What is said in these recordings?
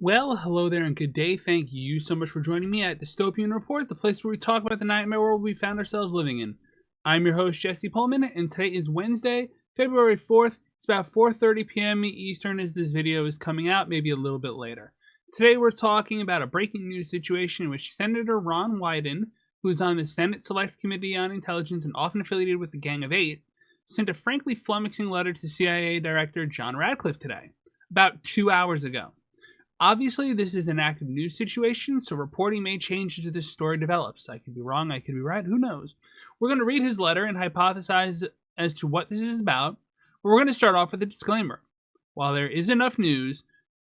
Well, hello there and good day. Thank you so much for joining me at Dystopian Report, the place where we talk about the nightmare world we found ourselves living in. I'm your host, Jesse Pullman, and today is Wednesday, February 4th. It's about 4:30 p.m. Eastern as this video is coming out, maybe a little bit later. Today we're talking about a breaking news situation in which Senator Ron Wyden, who is on the Senate Select Committee on Intelligence and often affiliated with the Gang of Eight, sent a frankly flummoxing letter to CIA Director John Ratcliffe today, about 2 hours ago. Obviously, this is an active news situation, so reporting may change as this story develops. I could be wrong, I could be right, who knows? We're going to read his letter and hypothesize as to what this is about, but we're going to start off with a disclaimer. While there is enough news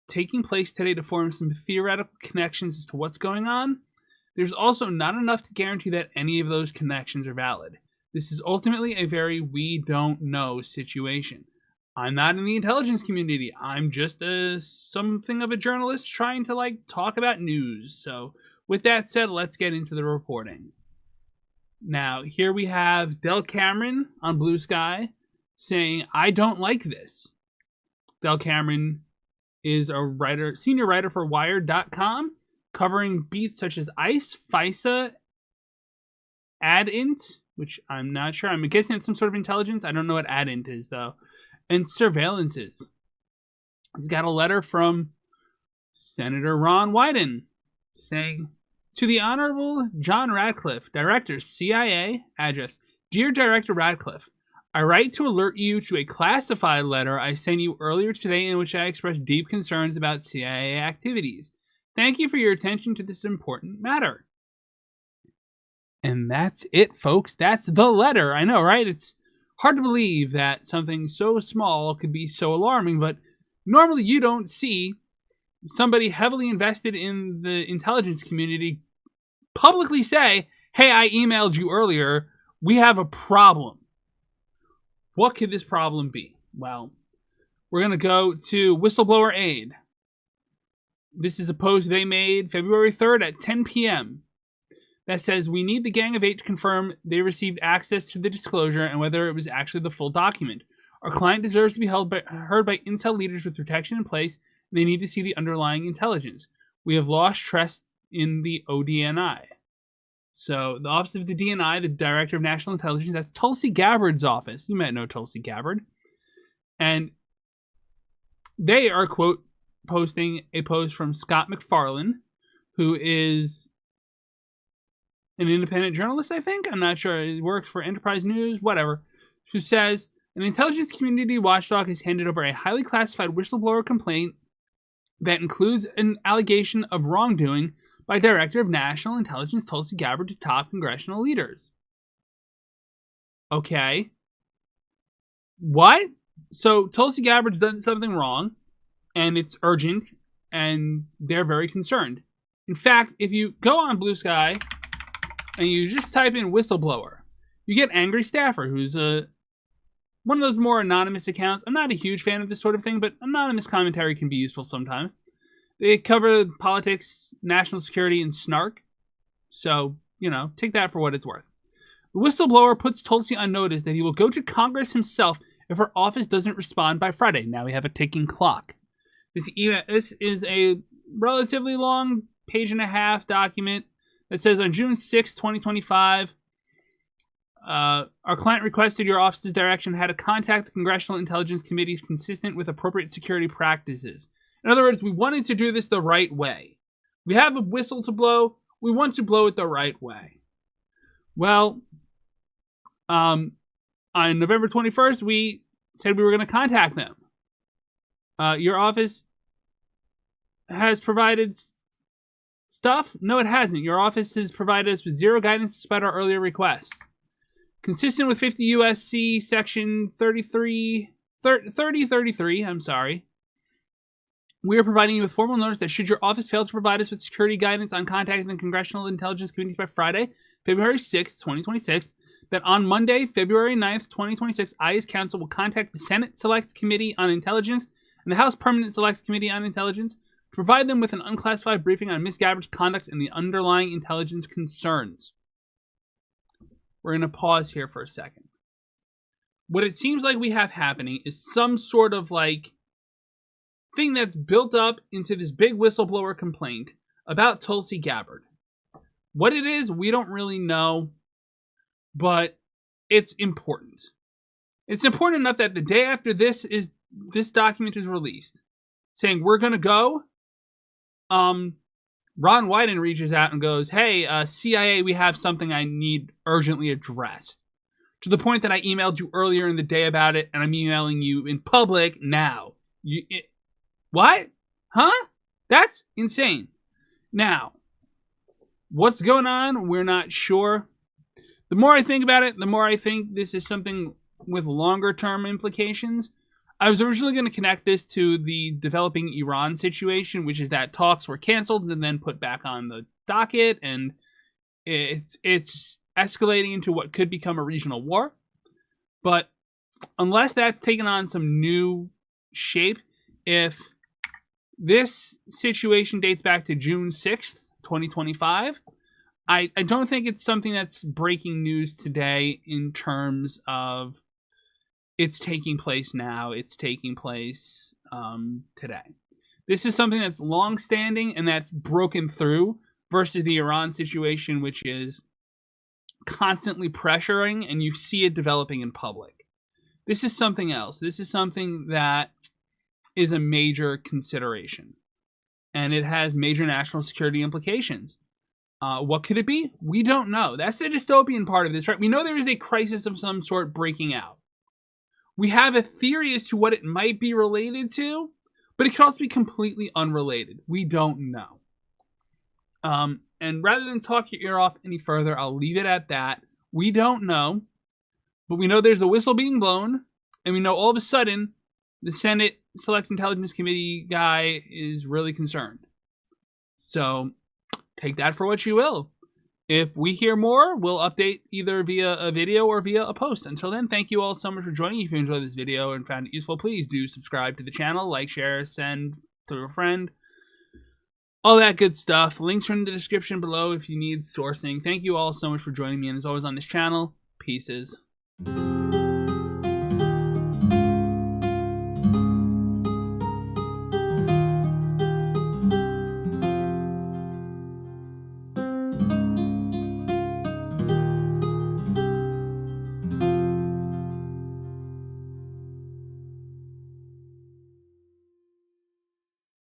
taking place today to form some theoretical connections as to what's going on, there's also not enough to guarantee that any of those connections are valid. This is ultimately a very we don't know situation. I'm not in the intelligence community. I'm just something of a journalist trying to talk about news. So with that said, let's get into the reporting. Now, here we have Del Cameron on Blue Sky saying, I don't like this. Del Cameron is a writer, senior writer for Wired.com, covering beats such as ICE, FISA, AdInt, which I'm not sure. I'm guessing it's some sort of intelligence. I don't know what AdInt is, though. And surveillances. He's got a letter from Senator Ron Wyden saying, to the Honorable John Ratcliffe, Director, CIA, address, Dear Director Ratcliffe, I write to alert you to a classified letter I sent you earlier today in which I expressed deep concerns about CIA activities. Thank you for your attention to this important matter. And that's it, folks. That's the letter. I know, right? It's hard to believe that something so small could be so alarming, but normally you don't see somebody heavily invested in the intelligence community publicly say, hey, I emailed you earlier, we have a problem. What could this problem be? Well, we're going to go to Whistleblower Aid. This is a post they made February 3rd at 10 p.m. that says, we need the Gang of Eight to confirm they received access to the disclosure and whether it was actually the full document. Our client deserves to be heard by intel leaders with protection in place, and they need to see the underlying intelligence. We have lost trust in the ODNI. So, the Office of the DNI, the Director of National Intelligence, that's Tulsi Gabbard's office. You might know Tulsi Gabbard. And they are, quote, posting a post from Scott McFarlane, who is an independent journalist, I think. I'm not sure. He works for Enterprise News, whatever. Who says, an intelligence community watchdog has handed over a highly classified whistleblower complaint that includes an allegation of wrongdoing by Director of National Intelligence Tulsi Gabbard to top congressional leaders. Okay. What? So Tulsi Gabbard's done something wrong, and it's urgent, and they're very concerned. In fact, if you go on Blue Sky and you just type in whistleblower, you get Angry Staffer, who's one of those more anonymous accounts. I'm not a huge fan of this sort of thing, but anonymous commentary can be useful sometimes. They cover politics, national security, and snark. So, take that for what it's worth. The whistleblower puts Tulsi on notice that he will go to Congress himself if her office doesn't respond by Friday. Now we have a ticking clock. This is a relatively long page-and-a-half document that says on June 6, 2025, our client requested your office's direction how to contact the Congressional Intelligence Committees consistent with appropriate security practices. In other words, we wanted to do this the right way. We have a whistle to blow. We want to blow it the right way. Well, on November 21st, we said we were going to contact them. Your office has provided stuff? No, it hasn't. Your office has provided us with zero guidance despite our earlier requests. Consistent with 50 U.S.C. Section 3033, we are providing you with formal notice that should your office fail to provide us with security guidance on contacting the Congressional Intelligence Committees by Friday, February 6th, 2026, that on Monday, February 9th, 2026, IA's Council will contact the Senate Select Committee on Intelligence and the House Permanent Select Committee on Intelligence to provide them with an unclassified briefing on Ms. Gabbard's conduct and the underlying intelligence concerns. We're going to pause here for a second. What it seems like we have happening is some sort of thing that's built up into this big whistleblower complaint about Tulsi Gabbard. What it is, we don't really know, but it's important. It's important enough that the day after this document is released, saying we're gonna go, Ron Wyden reaches out and goes, "Hey, CIA, we have something I need urgently addressed." To the point that I emailed you earlier in the day about it, and I'm emailing you in public now. What? Huh? That's insane. Now, what's going on? We're not sure. The more I think about it, the more I think this is something with longer term implications. I was originally going to connect this to the developing Iran situation, which is that talks were canceled and then put back on the docket, and it's escalating into what could become a regional war. But unless that's taken on some new shape, if this situation dates back to June 6th, 2025, I don't think it's something that's breaking news today in terms of it's taking place now, it's taking place today. This is something that's long-standing and that's broken through versus the Iran situation, which is constantly pressuring, and you see it developing in public. This is something else. This is something that is a major consideration, and it has major national security implications. What could it be? We don't know. That's the dystopian part of this, right? We know there is a crisis of some sort breaking out. We have a theory as to what it might be related to, but it could also be completely unrelated. We don't know. And rather than talk your ear off any further, I'll leave it at that. We don't know, but we know there's a whistle being blown, and we know all of a sudden the Senate Select Intelligence Committee guy is really concerned. So take that for what you will. If we hear more, we'll update either via a video or via a post. Until then, thank you all so much for joining. If you enjoyed this video and found it useful, please do subscribe to the channel, like, share, send to a friend. All that good stuff. Links are in the description below if you need sourcing. Thank you all so much for joining me, and as always on this channel, pieces.